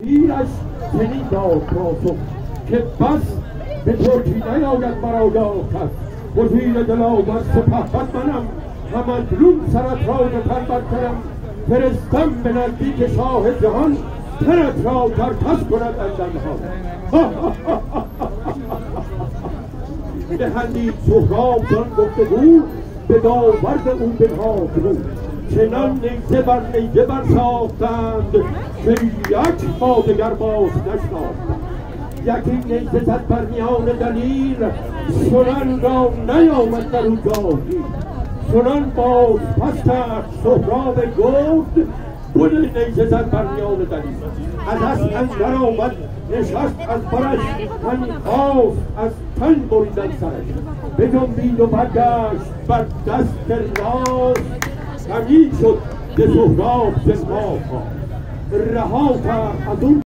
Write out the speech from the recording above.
ایرش چنین داد پاسخ که بس به ترکی نیاید مرا یاد کس وزیر دلاور سپهبد منم هماکنون سرت را به پر برکنم فرستم به نزدیک شاه جهان تنت را ترکس کند اندرنهان. بخندید سهراب زان گفتگو به داورد او بنهاد رو چنان نیزه بر نیزه برساختند که یک با دگر باز نشناختند. یکی نیزه زد بر میان دلیل چنان را نیامد در او جایی چنان باز پس کرد سهراب گفت گل نیزه زد بر میان دلیل از اسب اندر آمد نشست از برش همی خواست از تن بریدن سرش بجنبید و برگشت بر دست راست غمی شد ز سهراب زنهار رها کرد از اون